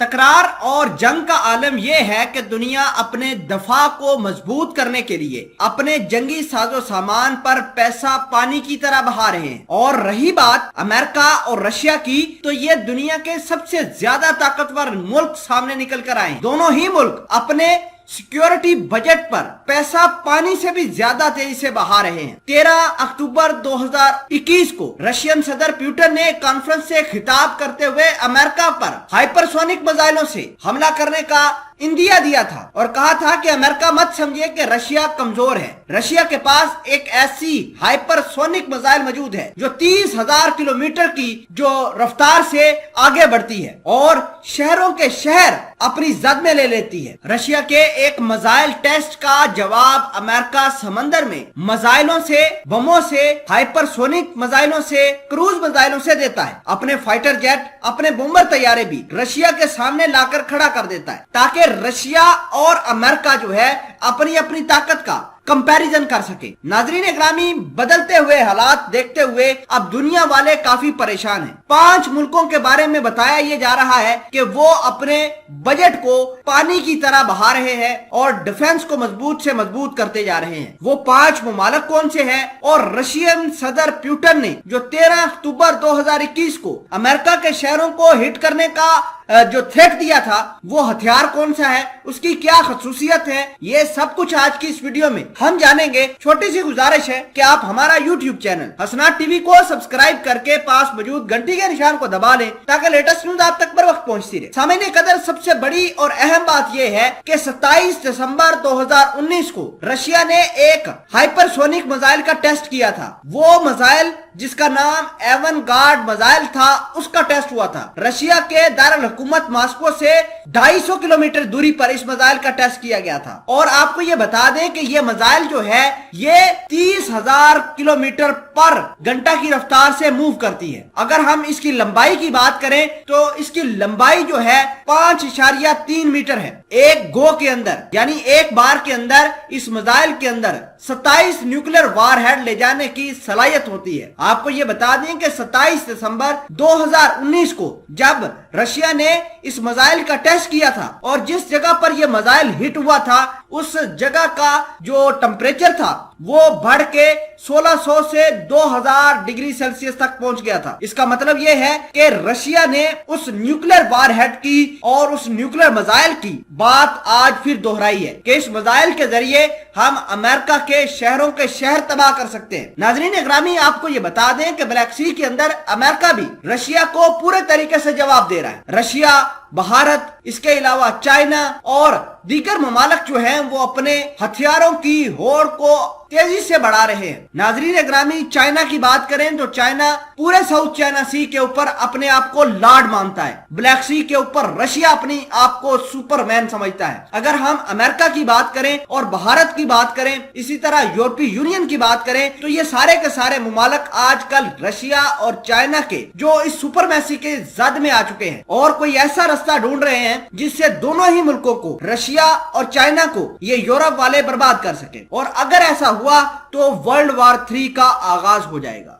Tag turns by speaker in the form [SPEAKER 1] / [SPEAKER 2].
[SPEAKER 1] تکرار اور جنگ کا عالم یہ ہے کہ دنیا اپنے دفاع کو مضبوط کرنے کے لیے اپنے جنگی ساز و سامان پر پیسہ پانی کی طرح بہا رہے ہیں، اور رہی بات امریکہ اور رشیا کی تو یہ دنیا کے سب سے زیادہ طاقتور ملک سامنے نکل کر آئے ہیں۔ دونوں ہی ملک اپنے سیکیورٹی بجٹ پر پیسہ پانی سے بھی زیادہ تیزی سے بہا رہے ہیں۔ 13 اکتوبر 2021 کو رشین صدر پیوٹن نے ایک کانفرنس سے خطاب کرتے ہوئے امریکہ پر ہائپرسونک میزائلوں سے حملہ کرنے کا اندیا دیا تھا اور کہا تھا کہ امریکہ مت سمجھے کہ رشیا کمزور ہے۔ رشیا کے پاس ایک ایسی ہائپر سونک میزائل موجود ہے جو 30,000 کلومیٹر کی جو رفتار سے آگے بڑھتی ہے اور شہروں کے شہر اپنی زد میں لے لیتی ہے۔ رشیا کے ایک میزائل ٹیسٹ کا جواب امریکہ سمندر میں میزائلوں سے، بموں سے، ہائپر سونک میزائلوں سے، کروز میزائلوں سے دیتا ہے۔ اپنے فائٹر جیٹ، اپنے بمبر طیارے بھی رشیا کے سامنے لا کر کھڑا کر دیتا ہے تاکہ رشیا اور امریکہ جو ہے اپنی طاقت کا کمپیریزن کر سکے۔ ناظرین اکرامی، بدلتے ہوئے حالات دیکھتے ہوئے اب دنیا والے کافی پریشان ہیں۔ 5 ملکوں کے بارے میں بتایا یہ جا رہا ہے کہ وہ اپنے بجٹ کو پانی کی طرح بہا رہے ہیں اور ڈیفنس کو مضبوط سے مضبوط کرتے جا رہے ہیں۔ وہ 5 ممالک کون سے ہیں اور رشین صدر پیوٹن نے جو 13 اکتوبر 2021 کو امریکہ کے شہروں کو ہٹ کرنے کا جو تھریٹ دیا تھا وہ ہتھیار کون سا ہے، اس کی کیا خصوصیت ہے، یہ سب کچھ آج کی اس ویڈیو میں ہم جانیں گے۔ چھوٹی سی گزارش ہے کہ آپ ہمارا یوٹیوب چینل حسنات ٹی وی کو سبسکرائب کر کے پاس موجود گھنٹی کے نشان کو دبا لیں تاکہ لیٹسٹ نیوز آپ تک بر وقت پہنچتی رہے۔ سامعین قدر، سب سے بڑی اور اہم بات یہ ہے کہ 27 دسمبر 2019 کو رشیا نے ایک ہائپر سونک میزائل کا ٹیسٹ کیا تھا۔ وہ میزائل جس کا نام ایون گارڈ میزائل تھا، اس کا ٹیسٹ ہوا تھا۔ رشیا کے دارالحکومت ماسکو سے 250 کلومیٹر دوری پر اس میزائل کا ٹیسٹ کیا گیا تھا، اور آپ کو یہ بتا دیں کہ یہ میزائل جو ہے یہ 30,000 کلومیٹر پر گھنٹہ کی رفتار سے موو کرتی ہے۔ اگر ہم اس کی لمبائی کی بات کریں تو اس کی لمبائی جو ہے 5.3 میٹر ہے۔ ایک گو کے اندر یعنی ایک بار کے اندر اس میزائل کے اندر 27 نیوکلیر وار ہیڈ لے جانے کی صلاحیت ہوتی ہے۔ آپ کو یہ بتا دیں کہ 27 دسمبر 2019 کو جب رشیا نے اس میزائل کا ٹیسٹ کیا تھا اور جس جگہ پر یہ میزائل ہٹ ہوا تھا اس جگہ کا جو ٹمپریچر تھا وہ بڑھ کے 1600 سے 2000 ڈگری سیلسیس تک پہنچ گیا تھا۔ اس کا مطلب یہ ہے کہ رشیا نے اس نیوکلیر وار ہیڈ کی اور اس نیوکلیر میزائل کی بات آج پھر دہرائی ہے کہ اس میزائل کے ذریعے ہم امریکہ کے شہروں کے شہر تباہ کر سکتے ہیں۔ ناظرین اکرامی، آپ کو یہ بتا دیں کہ بلیک سی کے اندر امریکہ بھی رشیا کو پورے طریقے سے جواب دے رہا ہے۔ رشیا، بھارت، اس کے علاوہ چائنا اور دیگر ممالک جو ہیں وہ اپنے ہتھیاروں کی ہوڑ کو تیزی سے بڑھا رہے ہیں۔ ناظرین اکرامی، چائنا کی بات کریں تو چائنا پورے ساؤتھ چائنا سی کے اوپر اپنے آپ کو لارڈ مانتا ہے۔ بلیک سی کے اوپر رشیا اپنی آپ کو سپر مین سمجھتا ہے۔ اگر ہم امریکہ کی بات کریں اور بھارت کی بات کریں، اسی طرح یورپی یونین کی بات کریں تو یہ سارے کے سارے ممالک آج کل رشیا اور چائنا کے جو اس سپر میسی کے زد میں آ چکے ہیں اور کوئی ایسا راستہ ڈھونڈ رہے ہیں جس سے دونوں ہی ملکوں کو، رشیا اور چائنا کو، یہ یورپ والے برباد کر سکیں، اور اگر ایسا ہوا تو ورلڈ وار 3 کا آغاز ہو جائے گا۔